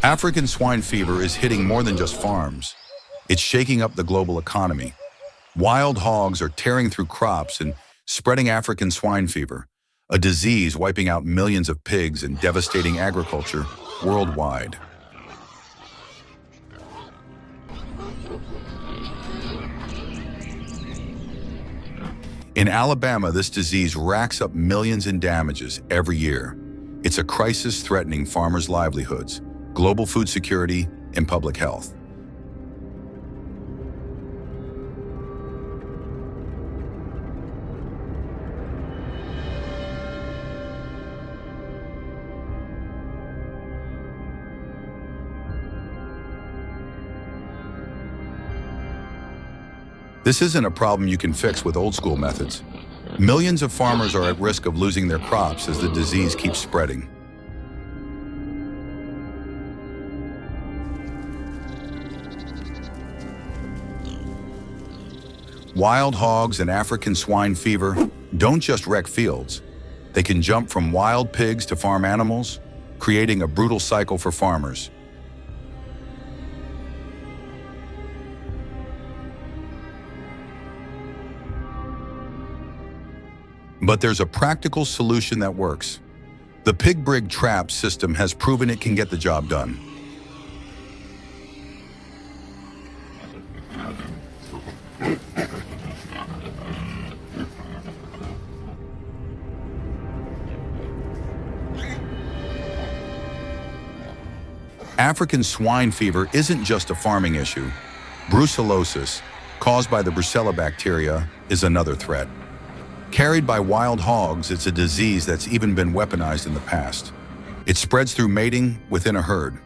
African swine fever is hitting more than just farms. It's shaking up the global economy. Wild hogs are tearing through crops and spreading African swine fever, a disease wiping out millions of pigs and devastating agriculture worldwide. In Alabama, this disease racks up millions in damages every year. It's a crisis threatening farmers' livelihoods, global food security, and public health. This isn't a problem you can fix with old-school methods. Millions of farmers are at risk of losing their crops as the disease keeps spreading. Wild hogs and African swine fever don't just wreck fields. They can jump from wild pigs to farm animals, creating a brutal cycle for farmers. But there's a practical solution that works. The pig Brig trap system has proven it can get the job done. African swine fever isn't just a farming issue. Brucellosis, caused by the Brucella bacteria, is another threat. Carried by wild hogs, it's a disease that's even been weaponized in the past. It spreads through mating within a herd.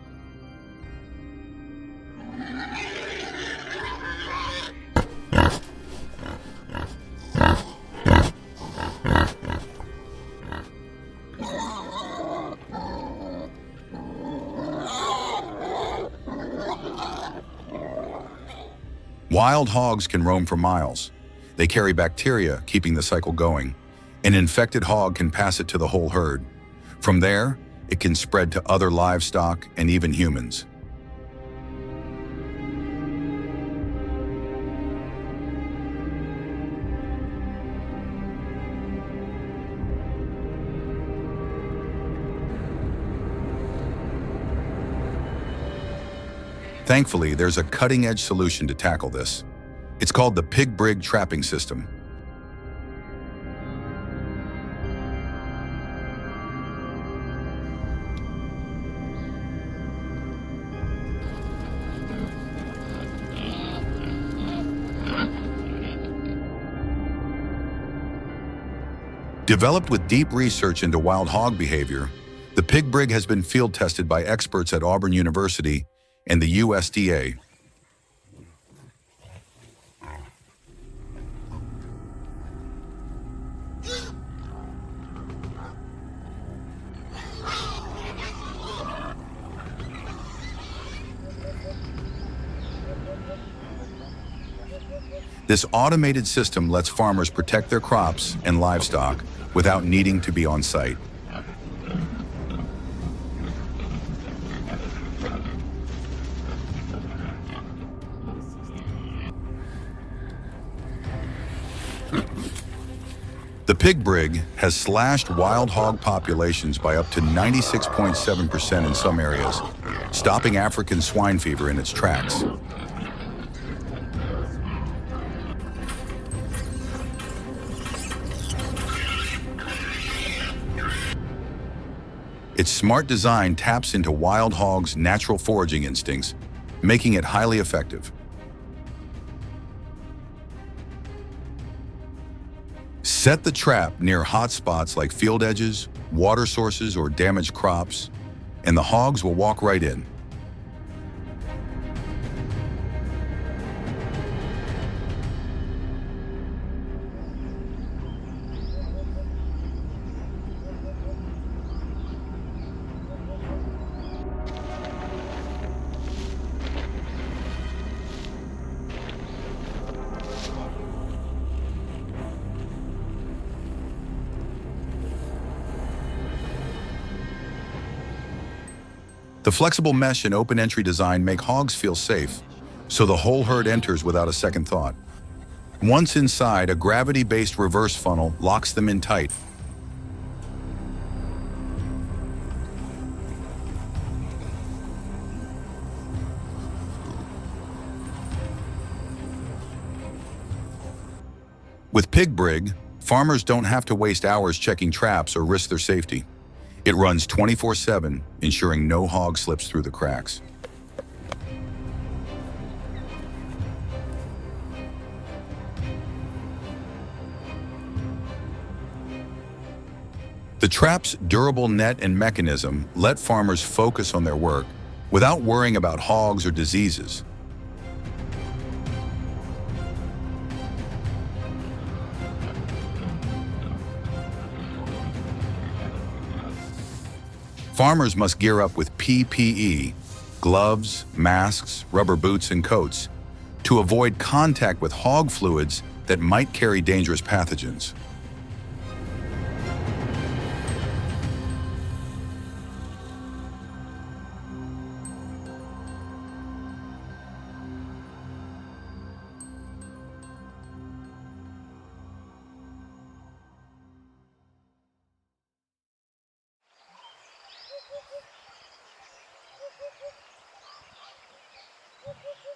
Wild hogs can roam for miles. They carry bacteria, keeping the cycle going. An infected hog can pass it to the whole herd. From there, it can spread to other livestock and even humans. Thankfully, there's a cutting-edge solution to tackle this. It's called the pig Brig trapping system. Developed with deep research into wild hog behavior, the pig Brig has been field tested by experts at Auburn University and the USDA. This automated system lets farmers protect their crops and livestock without needing to be on site. The pig Brig has slashed wild hog populations by up to 96.7% in some areas, stopping African swine fever in its tracks. Its smart design taps into wild hogs' natural foraging instincts, making it highly effective. Set the trap near hot spots like field edges, water sources, or damaged crops, and the hogs will walk right in. The flexible mesh and open entry design make hogs feel safe, so the whole herd enters without a second thought. Once inside, a gravity-based reverse funnel locks them in tight. With Pig Brig, farmers don't have to waste hours checking traps or risk their safety. It runs 24/7, ensuring no hog slips through the cracks. The trap's durable net and mechanism let farmers focus on their work without worrying about hogs or diseases. Farmers must gear up with PPE, gloves, masks, rubber boots, and coats to avoid contact with hog fluids that might carry dangerous pathogens.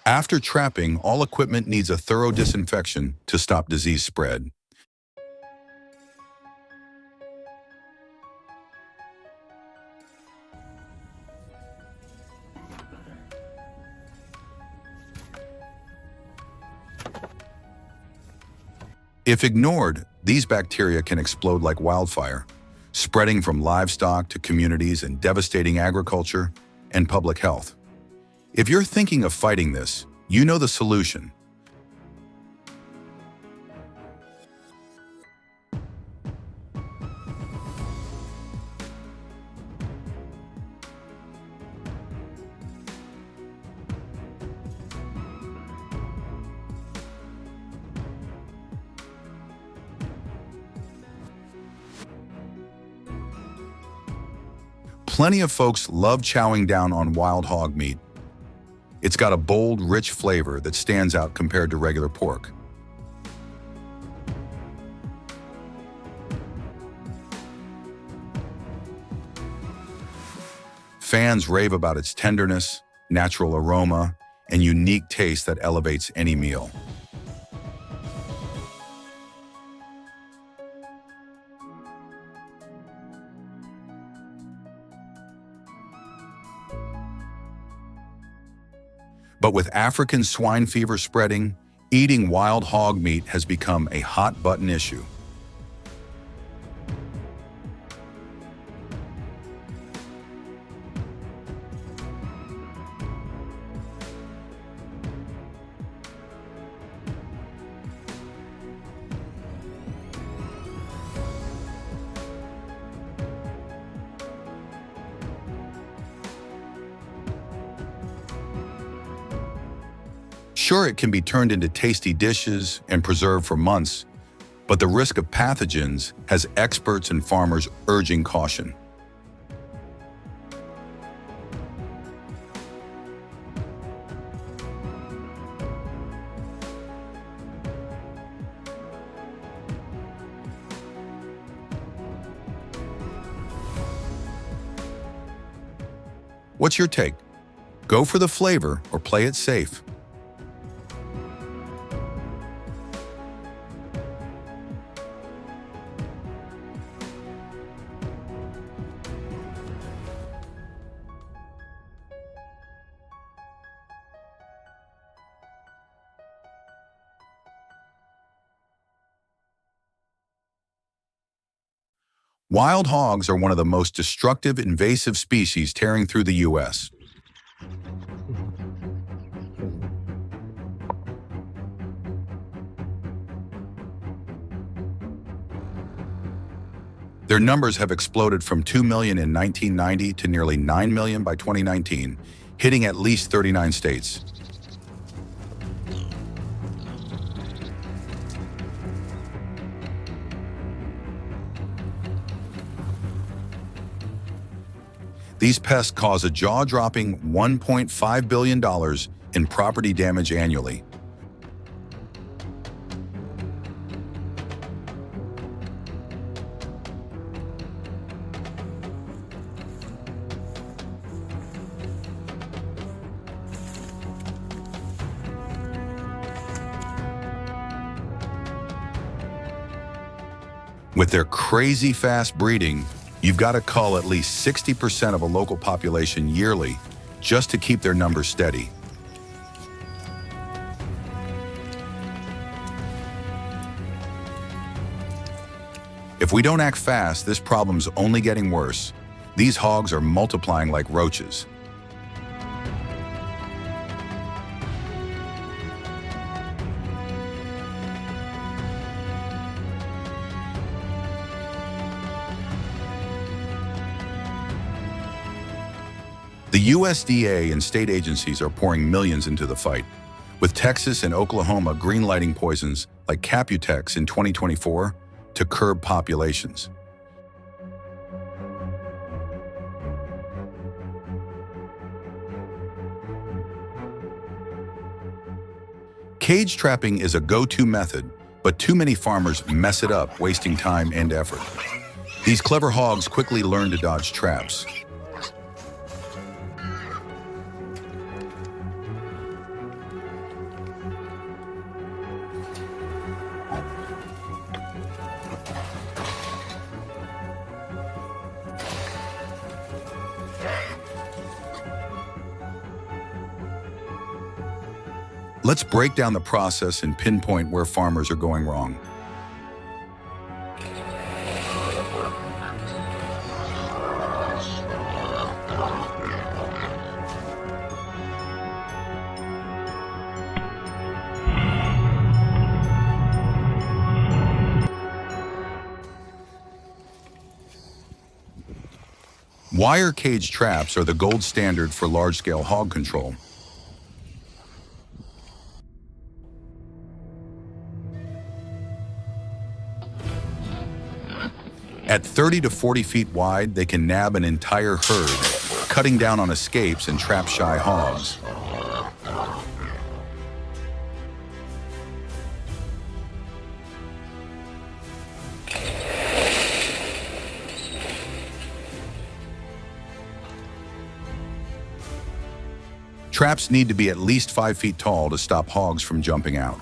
After trapping, all equipment needs a thorough disinfection to stop disease spread. If ignored, these bacteria can explode like wildfire, spreading from livestock to communities and devastating agriculture and public health. If you're thinking of fighting this, you know the solution. Plenty of folks love chowing down on wild hog meat. It's got a bold, rich flavor that stands out compared to regular pork. Fans rave about its tenderness, natural aroma, and unique taste that elevates any meal. But with African swine fever spreading, eating wild hog meat has become a hot-button issue. Sure, it can be turned into tasty dishes and preserved for months, but the risk of pathogens has experts and farmers urging caution. What's your take? Go for the flavor or play it safe. Wild hogs are one of the most destructive invasive species tearing through the U.S. Their numbers have exploded from 2 million in 1990 to nearly 9 million by 2019, hitting at least 39 states. These pests cause a jaw-dropping $1.5 billion in property damage annually. With their crazy fast breeding, you've got to cull at least 60% of a local population yearly just to keep their numbers steady. If we don't act fast, this problem's only getting worse. These hogs are multiplying like roaches. The USDA and state agencies are pouring millions into the fight, with Texas and Oklahoma greenlighting poisons like Caputex in 2024 to curb populations. Cage trapping is a go-to method, but too many farmers mess it up, wasting time and effort. These clever hogs quickly learn to dodge traps. Let's break down the process and pinpoint where farmers are going wrong. Wire cage traps are the gold standard for large-scale hog control. At 30 to 40 feet wide, they can nab an entire herd, cutting down on escapes and trap-shy hogs. Traps need to be at least 5 feet tall to stop hogs from jumping out.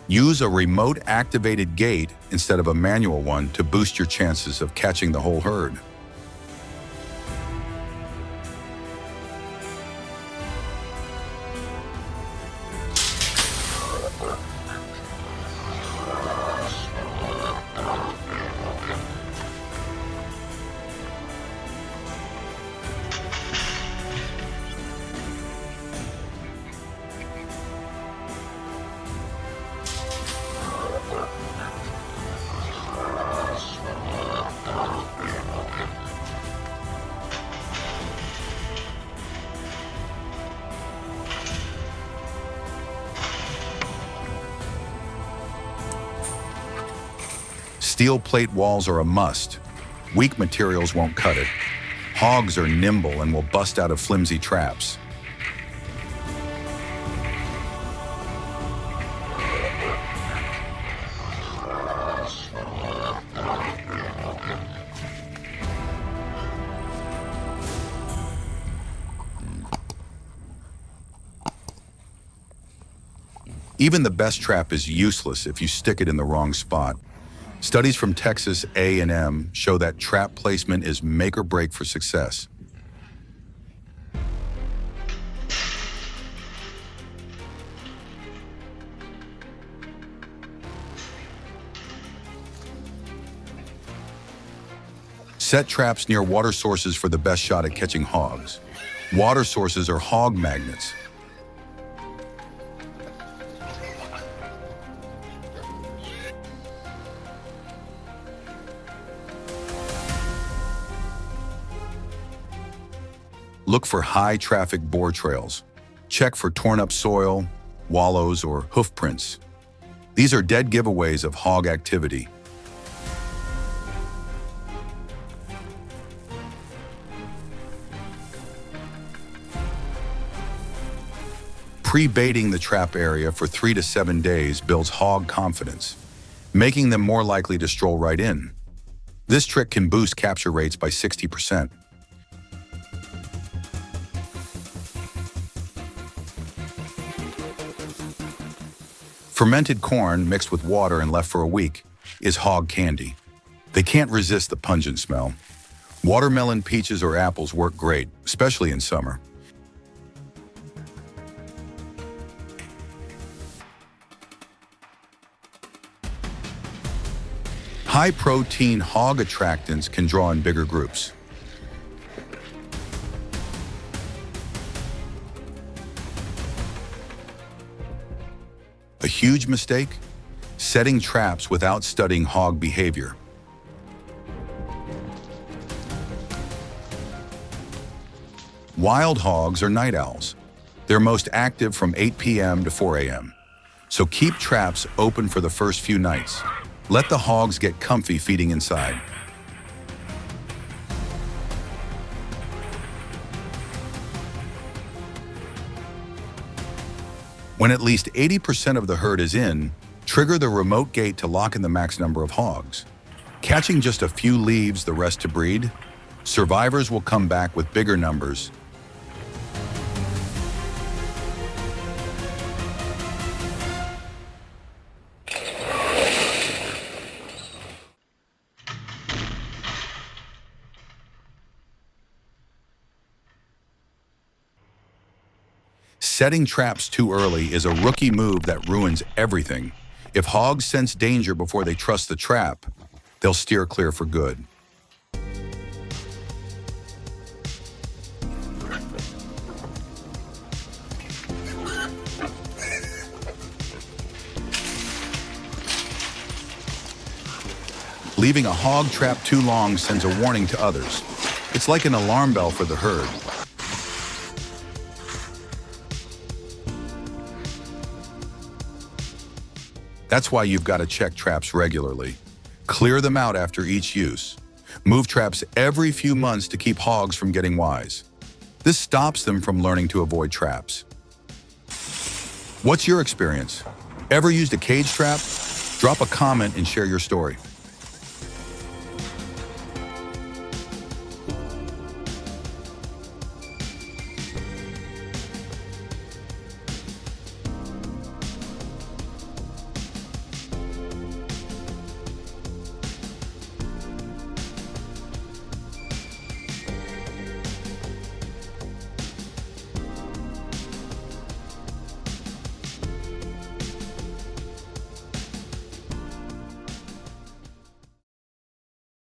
Use a remote-activated gate instead of a manual one to boost your chances of catching the whole herd. Steel plate walls are a must. Weak materials won't cut it. Hogs are nimble and will bust out of flimsy traps. Even the best trap is useless if you stick it in the wrong spot. Studies from Texas A&M show that trap placement is make or break for success. Set traps near water sources for the best shot at catching hogs. Water sources are hog magnets. Look for high-traffic boar trails. Check for torn-up soil, wallows, or hoof prints. These are dead giveaways of hog activity. Pre-baiting the trap area for 3 to 7 days builds hog confidence, making them more likely to stroll right in. This trick can boost capture rates by 60%. Fermented corn mixed with water and left for a week is hog candy. They can't resist the pungent smell. Watermelon, peaches, or apples work great, especially in summer. High-protein hog attractants can draw in bigger groups. A huge mistake? Setting traps without studying hog behavior. Wild hogs are night owls. They're most active from 8 p.m. to 4 a.m. So keep traps open for the first few nights. Let the hogs get comfy feeding inside. When at least 80% of the herd is in, trigger the remote gate to lock in the max number of hogs. Catching just a few leaves the rest to breed, survivors will come back with bigger numbers. Setting traps too early is a rookie move that ruins everything. If hogs sense danger before they trust the trap, they'll steer clear for good. Leaving a hog trap too long sends a warning to others. It's like an alarm bell for the herd. That's why you've got to check traps regularly. Clear them out after each use. Move traps every few months to keep hogs from getting wise. This stops them from learning to avoid traps. What's your experience? Ever used a cage trap? Drop a comment and share your story.